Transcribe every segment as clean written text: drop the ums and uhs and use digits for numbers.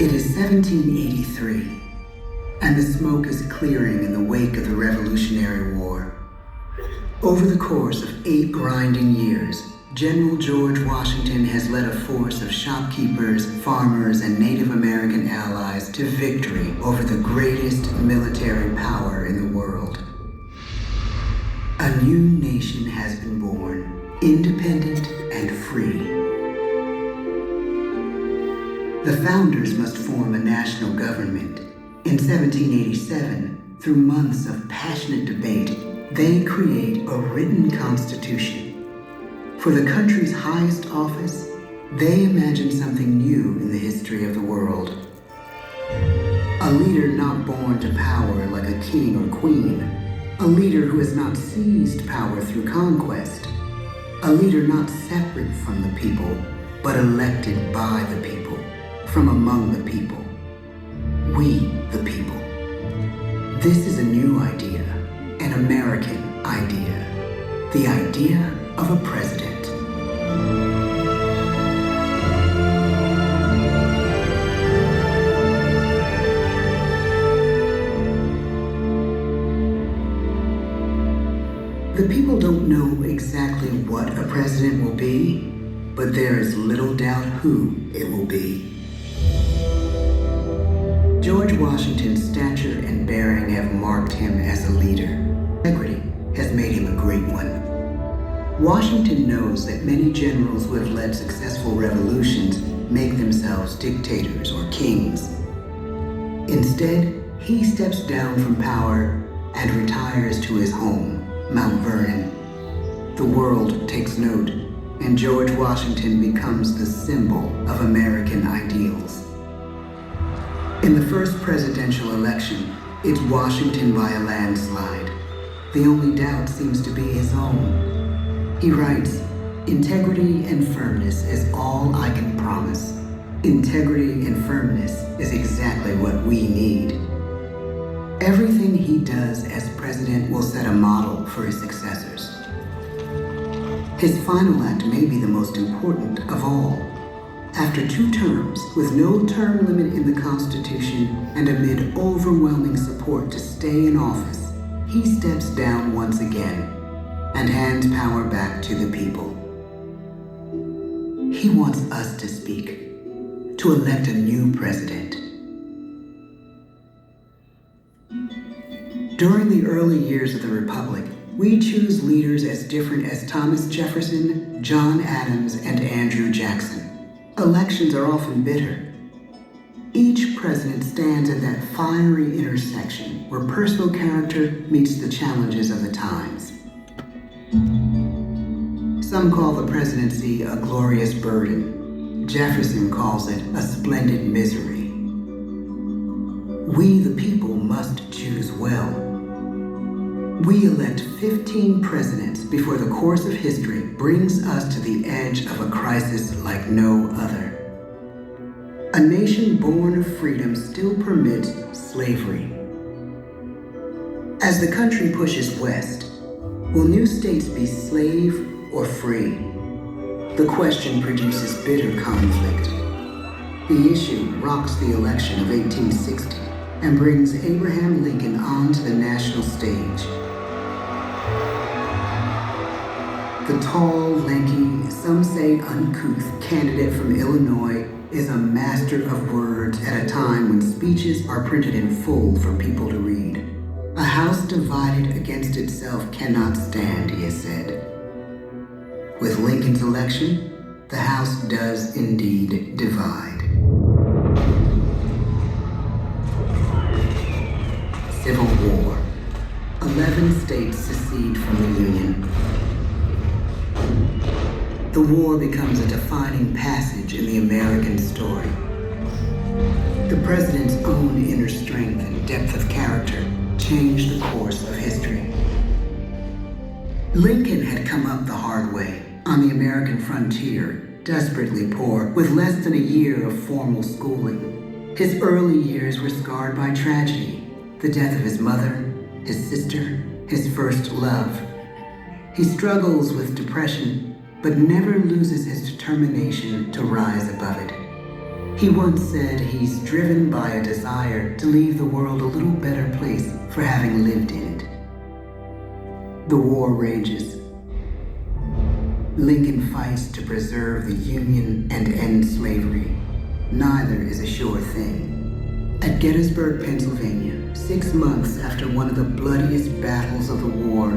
It is 1783, and the smoke is clearing in the wake of the Revolutionary War. Over the course of 8 grinding years, General George Washington has led a force of shopkeepers, farmers, and Native American allies to victory over the greatest military power in the world. A new nation has been born, independent and free. The founders must form a national government. In 1787, through months of passionate debate, they create a written constitution. For the country's highest office, they imagine something new in the history of the world. A leader not born to power like a king or queen. A leader who has not seized power through conquest. A leader not separate from the people, but elected by the people, from among the people. We, the people. This is a new idea, an American idea, the idea of a president. The people don't know exactly what a president will be, but there is little doubt who it will be. George Washington's stature and bearing have marked him as a leader. Integrity has made him a great one. Washington knows that many generals who have led successful revolutions make themselves dictators or kings. Instead, he steps down from power and retires to his home, Mount Vernon. The world takes note, and George Washington becomes the symbol of American ideals. In the first presidential election, it's Washington by a landslide. The only doubt seems to be his own. He writes, "Integrity and firmness is all I can promise. Integrity and firmness is exactly what we need." Everything he does as president will set a model for his successors. His final act may be the most important of all. After 2 terms, with no term limit in the Constitution and amid overwhelming support to stay in office, he steps down once again and hands power back to the people. He wants us to speak, to elect a new president. During the early years of the Republic, we choose leaders as different as Thomas Jefferson, John Adams, and Andrew Jackson. Elections are often bitter. Each president stands at that fiery intersection where personal character meets the challenges of the times. Some call the presidency a glorious burden. Jefferson calls it a splendid misery. We, the people, must choose well. We elect 15 presidents before the course of history brings us to the edge of a crisis like no other. A nation born of freedom still permits slavery. As the country pushes west, will new states be slave or free? The question produces bitter conflict. The issue rocks the election of 1860 and brings Abraham Lincoln onto the national stage. The tall, lanky, some say uncouth candidate from Illinois is a master of words at a time when speeches are printed in full for people to read. A house divided against itself cannot stand, he has said. With Lincoln's election, the House does indeed divide. Civil War. 11 states secede from the Union. The war becomes a defining passage in the American story. The president's own inner strength and depth of character changed the course of history. Lincoln had come up the hard way, on the American frontier, desperately poor, with less than a year of formal schooling. His early years were scarred by tragedy, the death of his mother, his sister, his first love. He struggles with depression, but never loses his determination to rise above it. He once said he's driven by a desire to leave the world a little better place for having lived in it. The war rages. Lincoln fights to preserve the Union and end slavery. Neither is a sure thing. At Gettysburg, Pennsylvania, 6 months after one of the bloodiest battles of the war,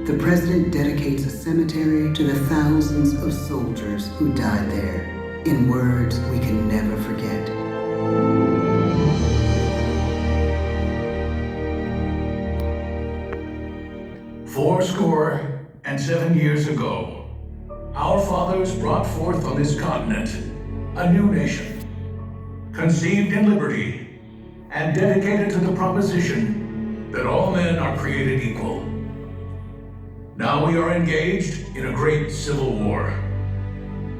the president dedicates a cemetery to the thousands of soldiers who died there, in words we can never forget. Fourscore and 7 years ago, our fathers brought forth on this continent a new nation, conceived in liberty and dedicated to the proposition that all men are created equal. Now we are engaged in a great civil war,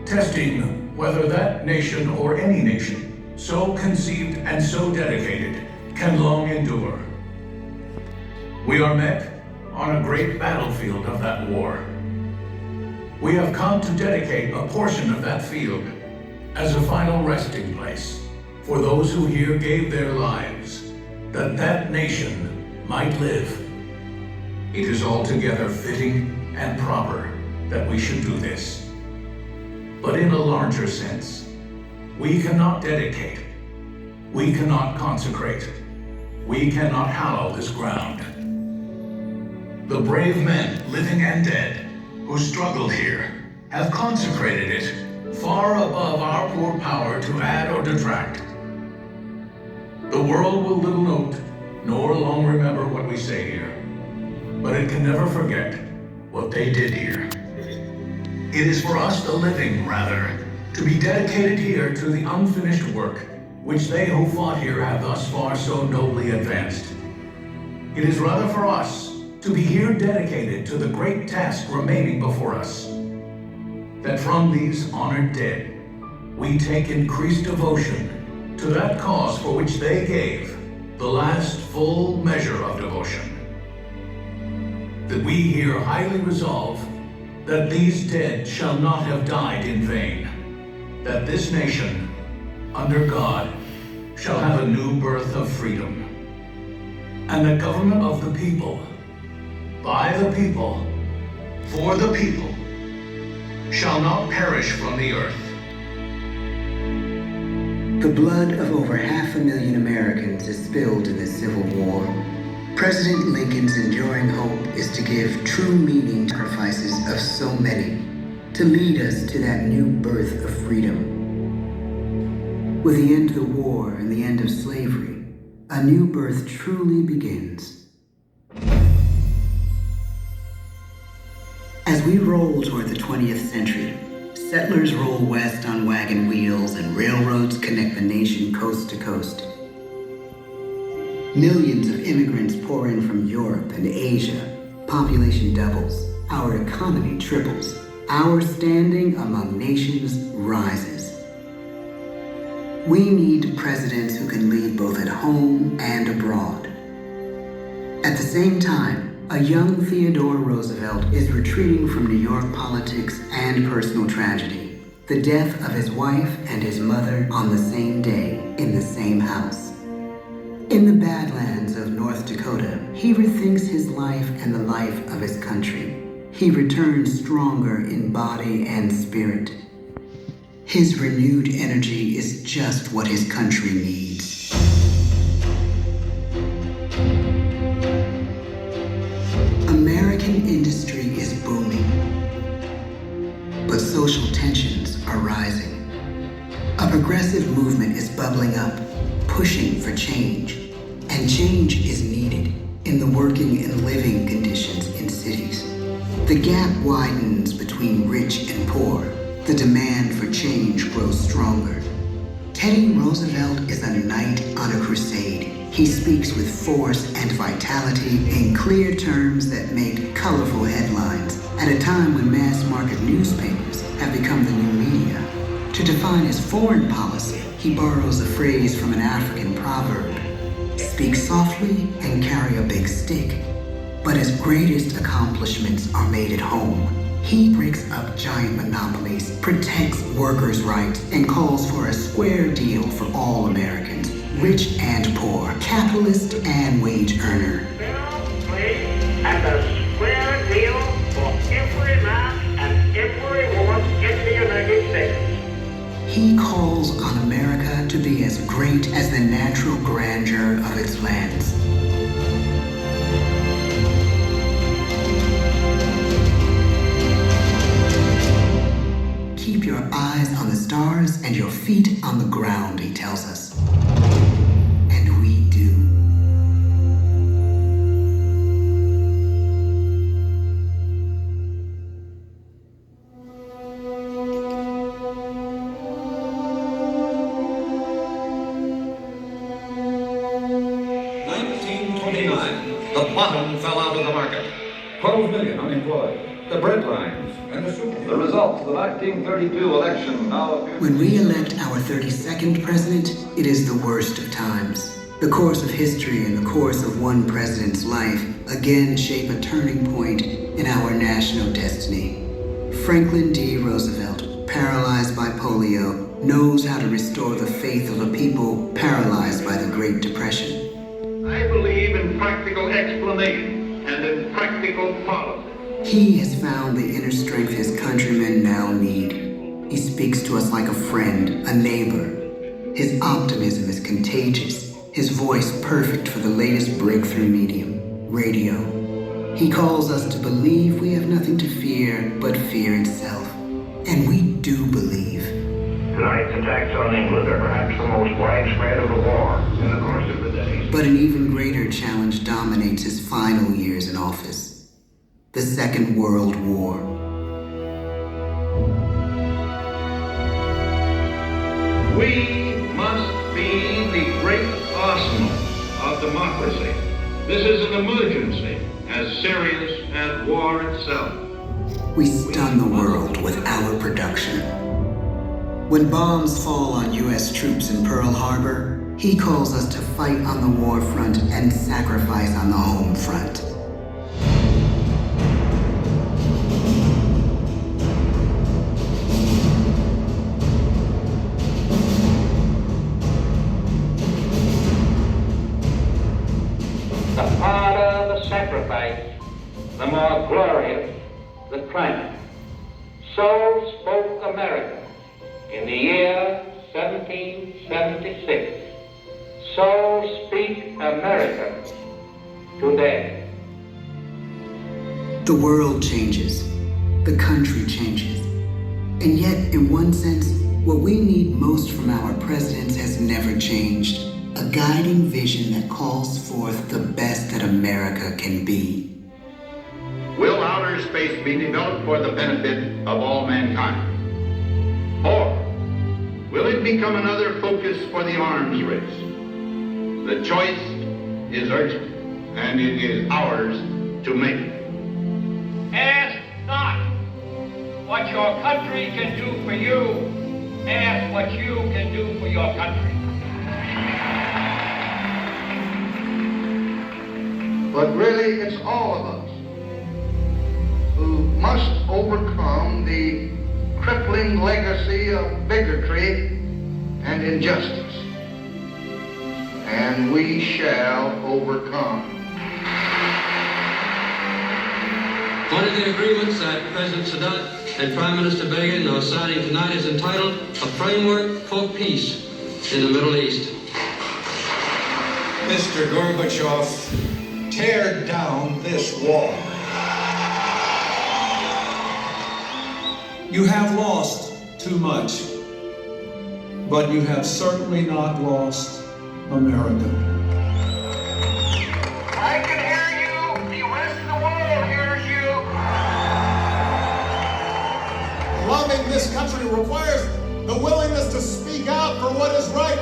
testing whether that nation or any nation, so conceived and so dedicated, can long endure. We are met on a great battlefield of that war. We have come to dedicate a portion of that field as a final resting place for those who here gave their lives, that that nation might live. It is altogether fitting and proper that we should do this. But in a larger sense, we cannot dedicate, we cannot consecrate, we cannot hallow this ground. The brave men, living and dead, who struggled here, have consecrated it far above our poor power to add or detract. The world will little note, nor long remember what we say here, but it can never forget what they did here. It is for us, the living, rather, to be dedicated here to the unfinished work which they who fought here have thus far so nobly advanced. It is rather for us to be here dedicated to the great task remaining before us, that from these honored dead we take increased devotion to that cause for which they gave the last full measure of devotion. That we here highly resolve that these dead shall not have died in vain, that this nation, under God, shall have a new birth of freedom, and the government of the people, by the people, for the people, shall not perish from the earth. The blood of over 500,000 Americans is spilled in this Civil War. President Lincoln's enduring hope is to give true meaning to the sacrifices of so many, to lead us to that new birth of freedom. With the end of the war and the end of slavery, a new birth truly begins. As we roll toward the 20th century, settlers roll west on wagon wheels and railroads connect the nation coast to coast. Millions of immigrants pour in from Europe and Asia. Population doubles. Our economy triples. Our standing among nations rises. We need presidents who can lead both at home and abroad. At the same time, a young Theodore Roosevelt is retreating from New York politics and personal tragedy, the death of his wife and his mother on the same day in the same house. In the Badlands of North Dakota, he rethinks his life and the life of his country. He returns stronger in body and spirit. His renewed energy is just what his country needs. American industry is booming, but social tensions are rising. A progressive movement is bubbling up, pushing for change, and change is needed in the working and living conditions in cities. The gap widens between rich and poor. The demand for change grows stronger. Teddy Roosevelt is a knight on a crusade. He speaks with force and vitality in clear terms that make colorful headlines at a time when mass-market newspapers have become the new media. To define his foreign policy, he borrows a phrase from an African proverb: speak softly and carry a big stick. But his greatest accomplishments are made at home. He breaks up giant monopolies, protects workers' rights, and calls for a square deal for all Americans, rich and poor, capitalist and wage earner. Bill, please, and a square deal for every man and every woman in the United States. He calls on America to be as great as the natural grandeur of its lands. Keep your eyes on the stars and your feet on the ground, he tells us. And we do. The bottom fell out of the market. 12 million unemployed. The bread lines and the soup. The results of the 1932 election now appear. When we elect our 32nd president, it is the worst of times. The course of history and the course of one president's life again shape a turning point in our national destiny. Franklin D. Roosevelt, paralyzed by polio, knows how to restore the faith of a people paralyzed by the Great Depression. I believe in practical explanation and in practical policy. He has found the inner strength his countrymen now need. He speaks to us like a friend, a neighbor. His optimism is contagious, his voice perfect for the latest breakthrough medium, radio. He calls us to believe we have nothing to fear but fear itself. And we do believe. Tonight's attacks on England are perhaps the most widespread of the war in the course of the day. But an even greater challenge dominates his final years in office. The Second World War. We must be the great arsenal of democracy. This is an emergency as serious as war itself. We stun the world with our production. When bombs fall on U.S. troops in Pearl Harbor, he calls us to fight on the war front and sacrifice on the home front. The harder the sacrifice, the more glorious the triumph. So spoke America in the year 1776. So speak Americans today. The world changes. The country changes. And yet, in one sense, what we need most from our presidents has never changed. A guiding vision that calls forth the best that America can be. Will outer space be developed for the benefit of all mankind? Or will it become another focus for the arms race? The choice is urgent, and it is ours to make. Ask not what your country can do for you. Ask what you can do for your country. But really, it's all of us who must overcome the crippling legacy of bigotry and injustice. And we shall overcome. One of the agreements that President Sadat and Prime Minister Begin are signing tonight is entitled A Framework for Peace in the Middle East. Mr. Gorbachev, tear down this wall. You have lost too much, but you have certainly not lost America. I can hear you. The rest of the world hears you. Loving this country requires the willingness to speak out for what is right,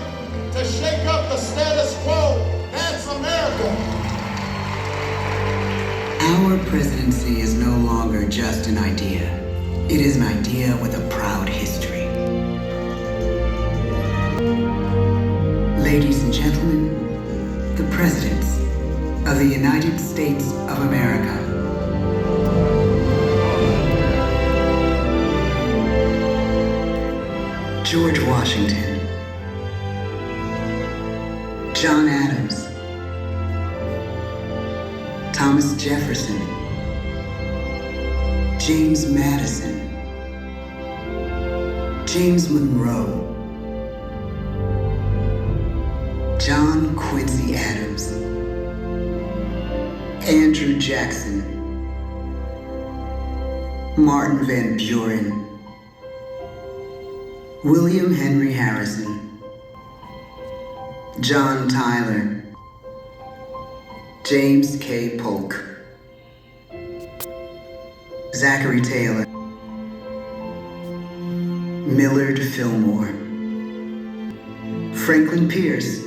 to shake up the status quo. That's America. Our presidency is no longer just an idea. It is an idea with a proud history. Ladies and gentlemen, the presidents of the United States of America. George Washington, John Adams, Thomas Jefferson, James Madison, James Monroe, John Quincy Adams, Andrew Jackson, Martin Van Buren, William Henry Harrison, John Tyler, James K. Polk, Zachary Taylor, Millard Fillmore, Franklin Pierce,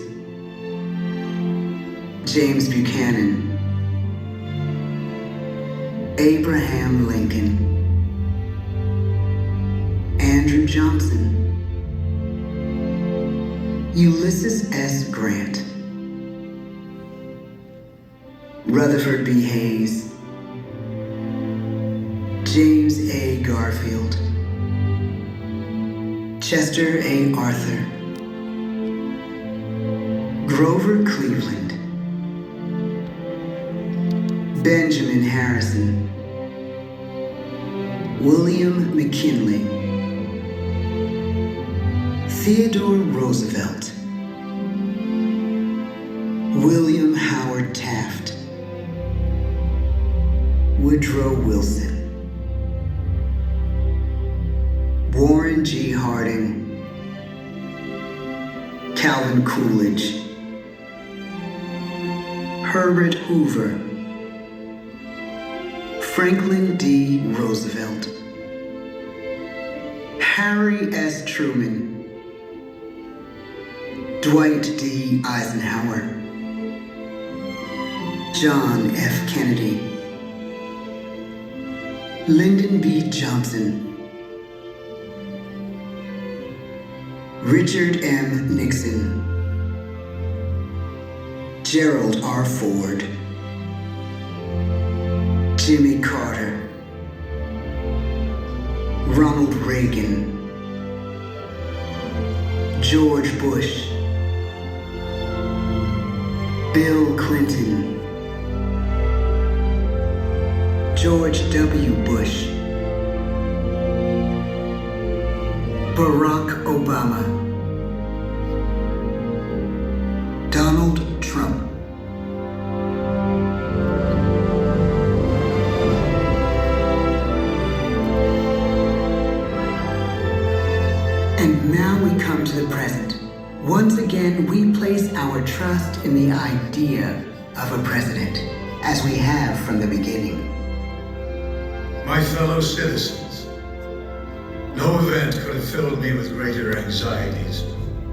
James Buchanan, Abraham Lincoln, Andrew Johnson, Ulysses S. Grant, Rutherford B. Hayes, James A. Garfield, Chester A. Arthur, Grover Cleveland, Benjamin Harrison, William McKinley, Theodore Roosevelt, William Howard Taft, Woodrow Wilson, Warren G. Harding, Calvin Coolidge, Herbert Hoover, Franklin D. Roosevelt, Harry S. Truman, Dwight D. Eisenhower, John F. Kennedy, Lyndon B. Johnson, Richard M. Nixon, Gerald R. Ford, Jimmy Carter, Ronald Reagan, George Bush, Bill Clinton, George W. Bush, Barack Obama, Donald Trump, and now we come to the present. Once again, we place our trust in the idea of a president, as we have from the beginning. My fellow citizens, no event could have filled me with greater anxieties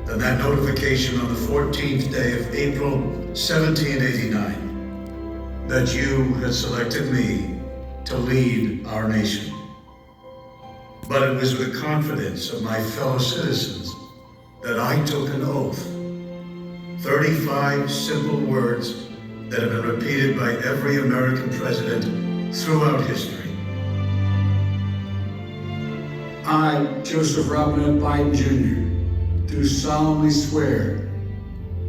than that notification on the 14th day of April, 1789, that you had selected me to lead our nation. But it was with confidence of my fellow citizens that I took an oath. 35 simple words that have been repeated by every American president throughout history. I, Joseph Robinette Biden Jr., do solemnly swear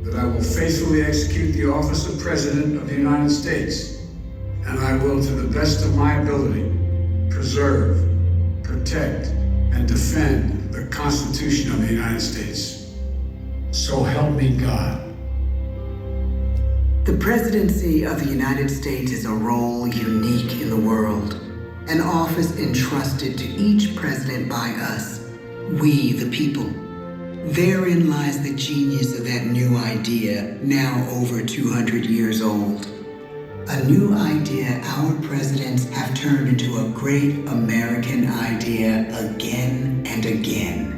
that I will faithfully execute the office of President of the United States, and I will, to the best of my ability, preserve, protect, and defend the Constitution of the United States. So help me God. The presidency of the United States is a role unique in the world, an office entrusted to each president by us, we the people. Therein lies the genius of that new idea, now over 200 years old. A new idea our presidents have turned into a great American idea again and again.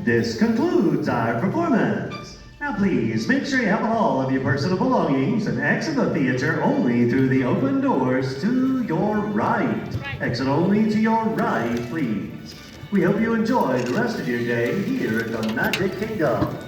This concludes our performance. Now please, make sure you have all of your personal belongings and exit the theater only through the open doors to your right. Exit only to your right, please. We hope you enjoy the rest of your day here at the Magic Kingdom.